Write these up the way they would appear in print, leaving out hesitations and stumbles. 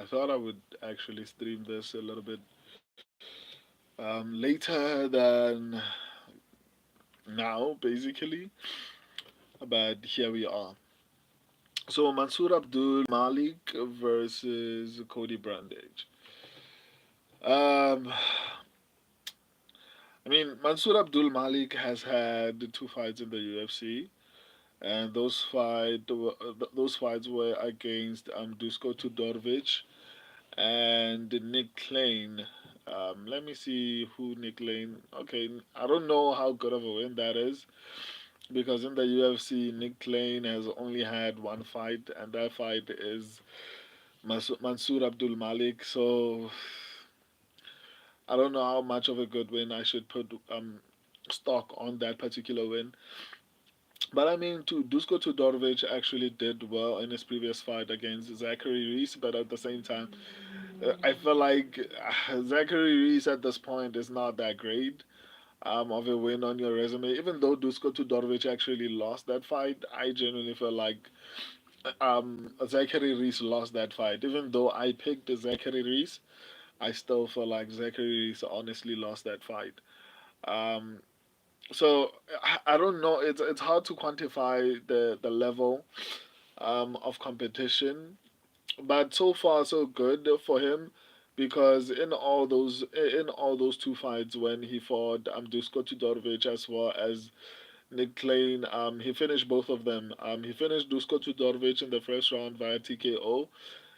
thought I would actually stream this a little bit later than now, basically. But here we are. So Mansur Abdul Malik versus Cody Brundage. Um, I mean, Mansur Abdul Malik has had two fights in the UFC, and those fights were against Dusko Tudorovic and Nick Lane. Let me see who Nick Lane. Okay, I don't know how good of a win that is because in the UFC, Nick Lane has only had one fight, and that fight is Mansur Abdul Malik. So I don't know how much of a good win I should put stock on that particular win. But I mean, Dusko Tudorovic actually did well in his previous fight against Zachary Reese, but at the same time, I feel like Zachary Reese at this point is not that great of a win on your resume. Even though Dusko Tudorovic actually lost that fight, I genuinely feel like Zachary Reese lost that fight. Even though I picked Zachary Reese, I still feel like Zachary Reese honestly lost that fight. Um, so I don't know. It's hard to quantify the level of competition, but so far so good for him because in all those two fights when he fought Dusko Tudorovic as well as Nick Klein, he finished both of them. He finished Dusko Tudorovic in the first round via TKO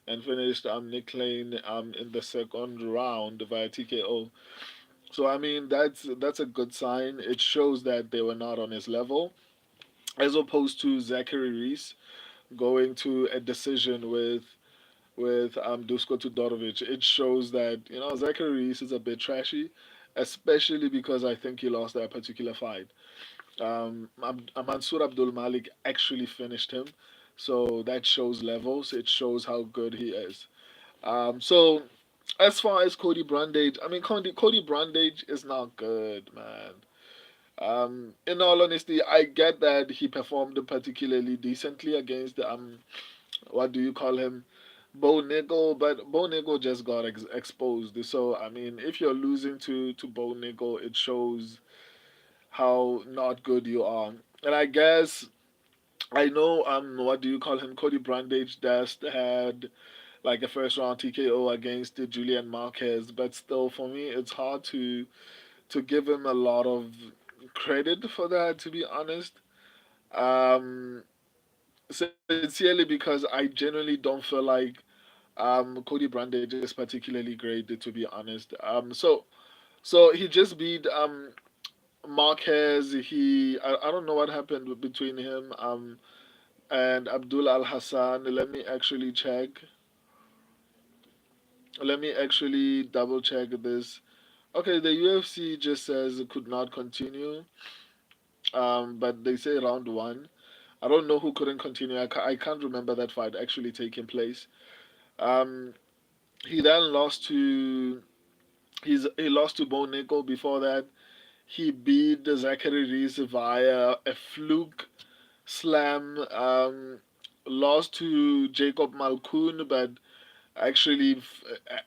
and finished Nick Klein in the second round via TKO. So I mean that's a good sign. It shows that they were not on his level, as opposed to Zachary Reese going to a decision with Dusko Tudorovic. It shows that Zachary Reese is a bit trashy, especially because I think he lost that particular fight. Mansur Abdul Malik actually finished him, so that shows levels. It shows how good he is. So as far as Cody Brundage, I mean Cody Brundage is not good, man. In all honesty, I get that he performed particularly decently against what do you call him, Bo Nickel, but Bo Nickel just got exposed. So I mean, if you're losing to Bo Nickel, it shows how not good you are. And I guess I know what do you call him, Cody Brundage just had like a first round TKO against Julian Marquez, but still for me it's hard to give him a lot of credit for that, to be honest. Um, Sincerely, because I genuinely don't feel like Cody Brundage is particularly great, to be honest. So he just beat Marquez. I don't know what happened between him and Abdul Al Hassan. Let me actually check. Let me actually double check this. Okay, the UFC just says it could not continue. But they say round one. I don't know who couldn't continue. I can't remember that fight actually taking place. Um, he then lost to he lost to Bo Nickel. Before that, he beat Zachary Reese via a fluke slam. Lost to Jacob Malkoon, but actually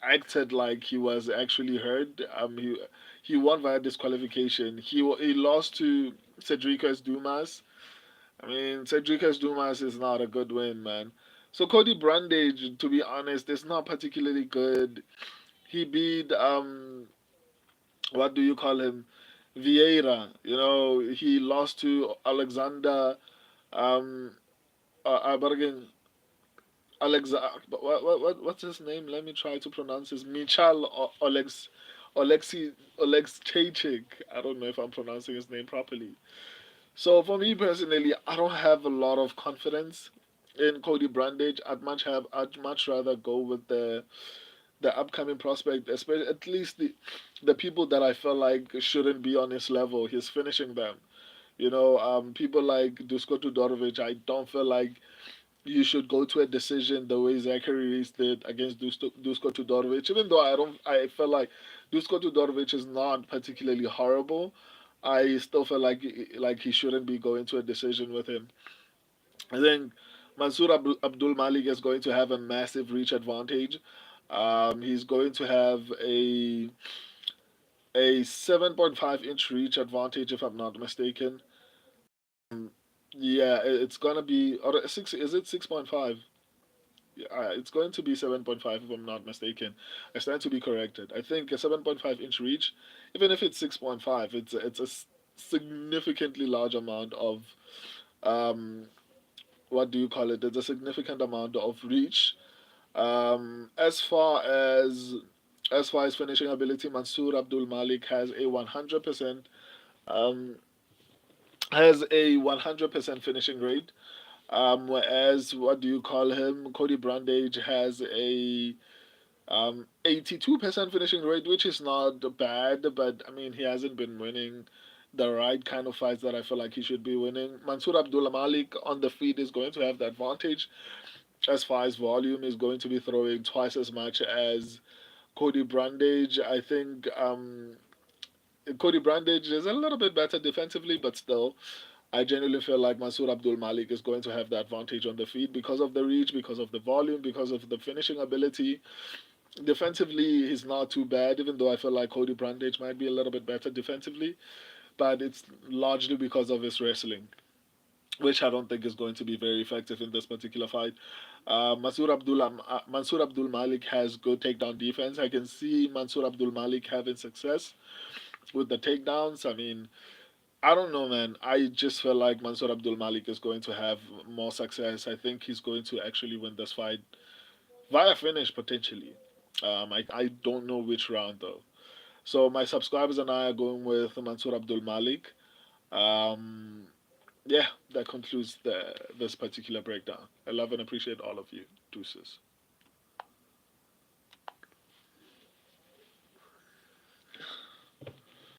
acted like he was actually hurt. He won via disqualification. He lost to Cedricus Dumas. I mean, Cedricus Dumas is not a good win, man. So Cody Brundage, to be honest, is not particularly good. He beat what do you call him, Vieira. He lost to Alexander um but again what's his name? Let me try to pronounce his Michal Oleksi Chechik. I don't know if I'm pronouncing his name properly. So for me personally, I don't have a lot of confidence in Cody Brundage. I'd much rather go with the upcoming prospect, especially at least the people that I feel like shouldn't be on his level. He's finishing them. People like Dusko Tudorovic. I don't feel like you should go to a decision the way Zachary Reese did against Dusko Tudorovic. Even though I feel like Dusko Tudorovic is not particularly horrible, I still feel like he shouldn't be going to a decision with him. I think Abdul Malik is going to have a massive reach advantage. He's going to have a 7.5-inch reach advantage, if I'm not mistaken. Yeah, it's gonna be, or six. Is it 6.5? Yeah, it's going to be 7.5 if I'm not mistaken. I stand to be corrected. I think a 7.5-inch reach, even if it's 6.5, it's a significantly large amount of um, what do you call it? It's a significant amount of reach. As far as finishing ability, Mansur Abdul Malik um, has a 100% finishing rate. Whereas what do you call him? Cody Brundage has a 82% finishing rate, which is not bad, but I mean he hasn't been winning the right kind of fights that I feel like he should be winning. Mansur Abdul Malik on the feet is going to have the advantage as far as volume, is going to be throwing twice as much as Cody Brundage. I think Cody Brundage is a little bit better defensively, but still, I genuinely feel like Mansur Abdul Malik is going to have the advantage on the feet because of the reach, because of the volume, because of the finishing ability. Defensively, he's not too bad, even though I feel like Cody Brundage might be a little bit better defensively, but it's largely because of his wrestling, which I don't think is going to be very effective in this particular fight. Mansur Abdul Malik has good takedown defense. I can see Mansur Abdul Malik having success with the takedowns. I mean, I don't know, man. I just feel like Mansur Abdul Malik is going to have more success. I think he's going to actually win this fight via finish potentially. I don't know which round though. So my subscribers and I are going with Mansur Abdul Malik. Um, yeah, that concludes this particular breakdown. I love and appreciate all of you. Deuces.